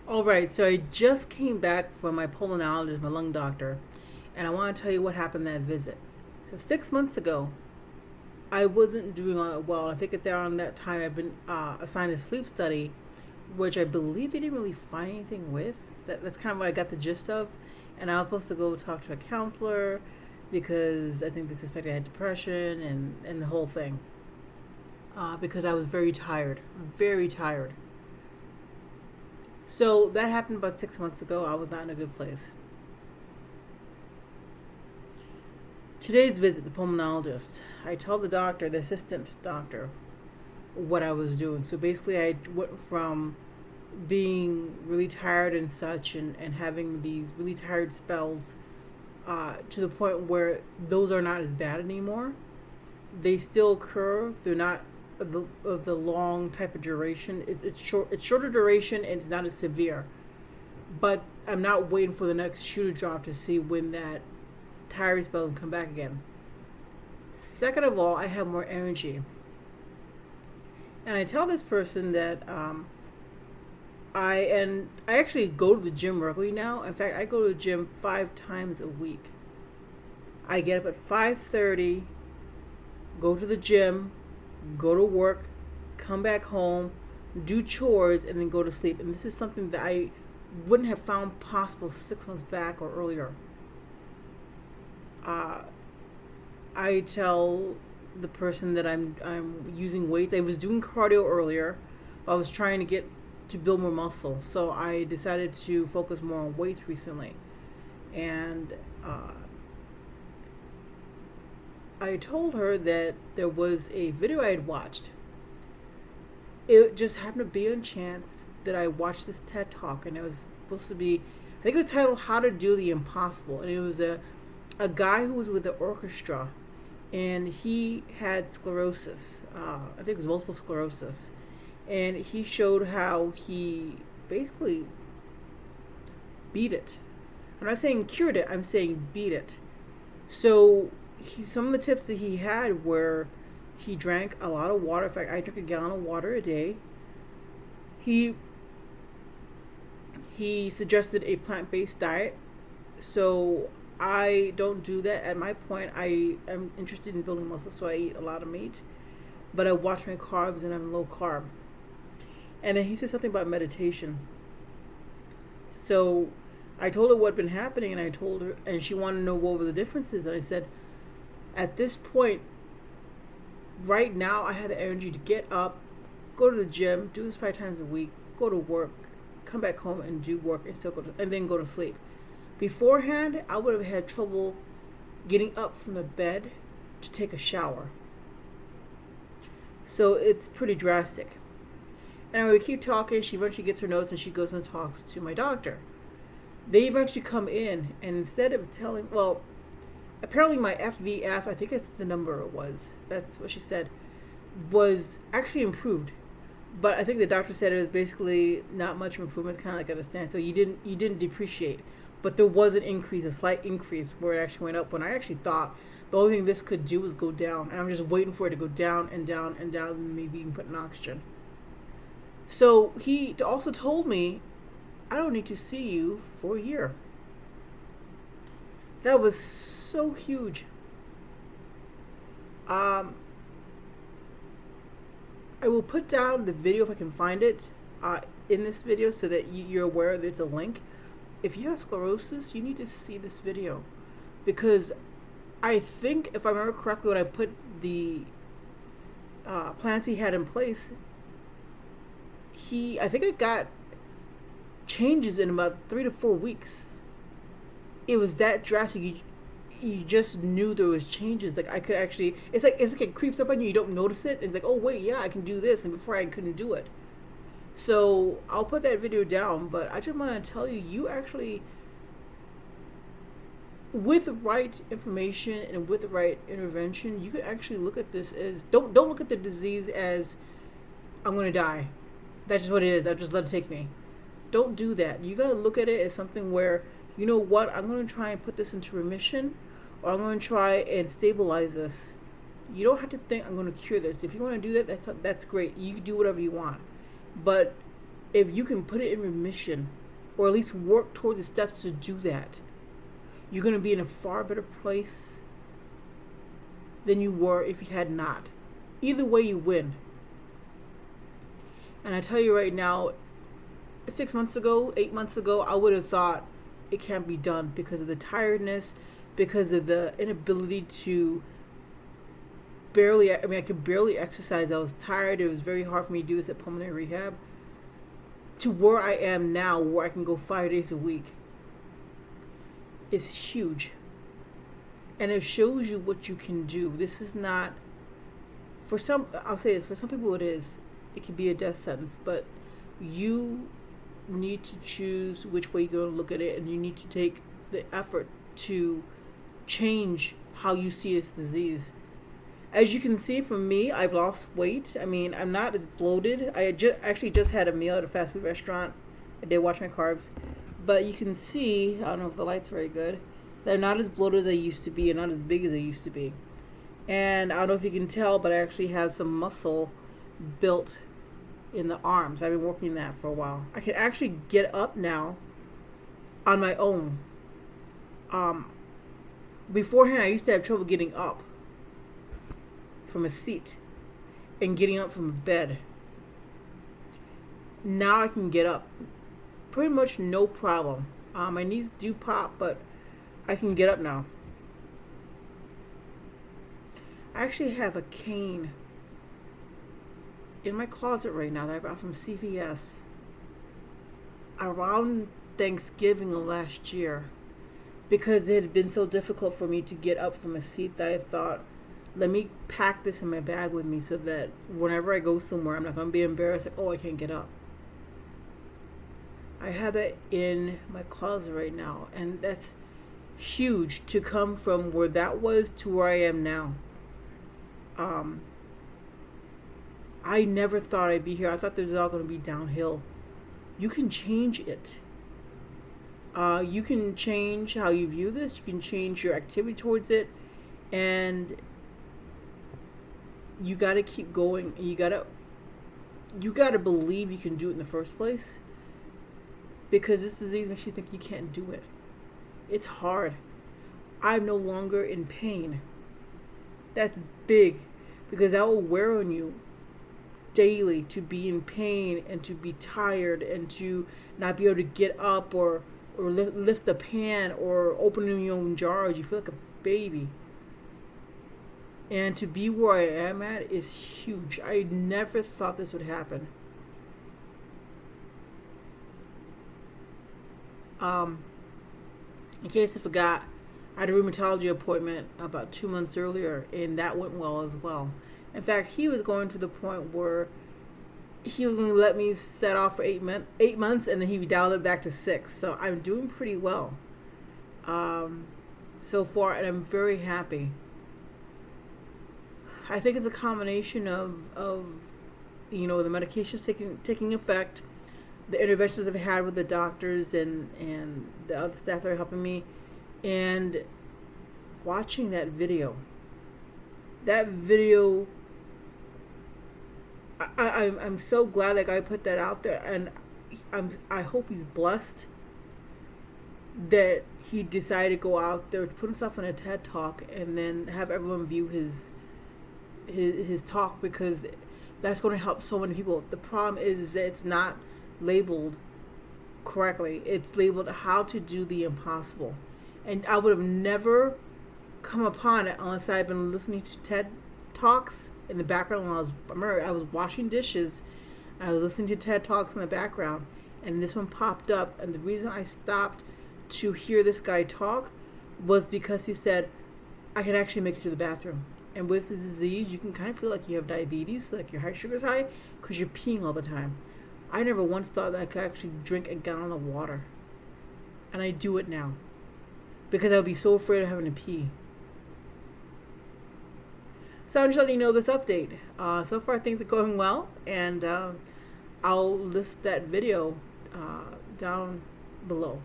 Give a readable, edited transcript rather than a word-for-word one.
All right, so I just came back from my pulmonologist, my lung doctor, and I want to tell you what happened that visit. So 6 months ago, I wasn't doing all that well. I think that around that time I've been assigned a sleep study, which I believe they didn't really find anything with. That's kind of what I got the gist of. And I was supposed to go talk to a counselor because I think they suspected I had depression and the whole thing. Because I was very tired, very tired. So that happened about 6 months ago. I was not in a good place. Today's visit, the pulmonologist, I told the doctor, the assistant doctor, what I was doing. So basically, I went from being really tired and such and having these really tired spells to the point where those are not as bad anymore. They still occur. They're not of the long type of duration. It's short. It's shorter duration and it's not as severe. But I'm not waiting for the next shoe to drop to see when that tired spell will come back again. Second of all, I have more energy, and I tell this person that I actually go to the gym regularly now. In fact, I go to the gym 5 times a week. I get up at 5:30, go to the gym, go to work, come back home, do chores, and then go to sleep. And this is something that I wouldn't have found possible 6 months back or earlier. Uh, I tell the person that I'm using weights. I was doing cardio earlier. I was trying to get to build more muscle, so I decided to focus more on weights recently. And I told her that there was a video I had watched. It just happened to be on chance that I watched this TED Talk, and it was supposed to be, I think it was titled "How to Do the Impossible," and it was a guy who was with the orchestra, and he had sclerosis. I think it was multiple sclerosis, and he showed how he basically beat it. I'm not saying cured it. I'm saying beat it. So some of the tips that he had were he drank a lot of water. In fact, I drink a gallon of water a day. He he suggested a plant-based diet. So I don't do that. At my point, I am interested in building muscle, so I eat a lot of meat. But I watch my carbs and I'm low carb. And then he said something about meditation. So I told her what had been happening, and I told her, and she wanted to know what were the differences. And I said, at this point, right now, I have the energy to get up, go to the gym, do this 5 times a week, go to work, come back home and do work, and still and then go to sleep. Beforehand, I would have had trouble getting up from the bed to take a shower. So it's pretty drastic. And we keep talking. She eventually gets her notes and she goes and talks to my doctor. They eventually come in, and instead of telling, well, apparently my FVF, I think that's the number it was, that's what she said, was actually improved. But I think the doctor said it was basically not much improvement. It's kind of like at a stand. So you didn't depreciate, but there was an increase, a slight increase where it actually went up. When I actually thought the only thing this could do was go down, and I'm just waiting for it to go down and down and down, and maybe even put in oxygen. So he also told me, I don't need to see you for a year. That was so huge. Um, I will put down the video if I can find it in this video so that you're aware there's a link. If you have sclerosis, you need to see this video because I think, if I remember correctly, when I put the plans he had in place, I think I got changes in about 3 to 4 weeks. It was that drastic. You just knew there was changes. Like I could actually, it's like it creeps up on you. You don't notice it. It's like, oh wait, yeah, I can do this, and before I couldn't do it. So I'll put that video down. But I just want to tell you, you actually, with the right information and with the right intervention, you could actually look at this as don't look at the disease as I'm gonna die. That's just what it is. I'll just let it take me. Don't do that. You gotta look at it as something where, you know what, I'm gonna try and put this into remission, or I'm gonna try and stabilize this. You don't have to think I'm gonna cure this. If you want to do that, that's great. You can do whatever you want. But if you can put it in remission, or at least work toward the steps to do that, you're going to be in a far better place than you were if you had not. Either way, you win. And I tell you right now, 6 months ago, 8 months ago, I would have thought it can't be done because of the tiredness, because of the inability to I could barely exercise. I was tired. It was very hard for me to do this at pulmonary rehab. To where I am now, where I can go 5 days a week, is huge. And it shows you what you can do. This is not, for some, I'll say this, for some people it is. It can be a death sentence, but you need to choose which way you're going to look at it, and you need to take the effort to change how you see this disease. As you can see from me, I've lost weight. I mean, I'm not as bloated. I actually just had a meal at a fast food restaurant. I did watch my carbs. But you can see, I don't know if the light's very good, that I'm not as bloated as I used to be and not as big as I used to be. And I don't know if you can tell, but I actually have some muscle built in the arms. I've been working that for a while. I can actually get up now on my own. Beforehand, I used to have trouble getting up from a seat and getting up from a bed. Now I can get up pretty much no problem. My knees do pop, but I can get up now. I actually have a cane in my closet right now that I bought from CVS around Thanksgiving of last year, because it had been so difficult for me to get up from a seat that I thought, let me pack this in my bag with me so that whenever I go somewhere, I'm not going to be embarrassed, like, oh, I can't get up. I have that in my closet right now, and that's huge to come from where that was to where I am now. I never thought I'd be here. I thought this was all going to be downhill. You can change it. You can change how you view this. You can change your activity towards it, and you got to keep going. You got to believe you can do it in the first place, because this disease makes you think you can't do it. It's hard. I'm no longer in pain. That's big, because that will wear on you daily, to be in pain and to be tired and to not be able to get up or lift a pan or open your own jars. You feel like a baby. And to be where I am at is huge. I never thought this would happen. In case I forgot, I had a rheumatology appointment about 2 months earlier, and that went well as well. In fact, he was going to the point where he was going to let me set off for 8 months, and then he dialed it back to 6. So I'm doing pretty well so far, and I'm very happy. I think it's a combination of the medications taking effect, the interventions I've had with the doctors and the other staff that are helping me, and watching that video. That video, I'm so glad that guy put that out there, and I hope he's blessed that he decided to go out there, put himself in a TED Talk, and then have everyone view his talk, because that's going to help so many people. The problem is that it's not labeled correctly. It's labeled how to do the impossible, and I would have never come upon it unless I'd been listening to TED Talks in the background when I was washing dishes. I was listening to TED Talks in the background, and this one popped up, and the reason I stopped to hear this guy talk was because he said, I can actually make it to the bathroom. And with this disease, you can kind of feel like you have diabetes, like your heart sugar's high, because you're peeing all the time. I never once thought that I could actually drink a gallon of water. And I do it now, because I would be so afraid of having to pee. So I'm just letting you know this update. So far things are going well, and I'll list that video down below.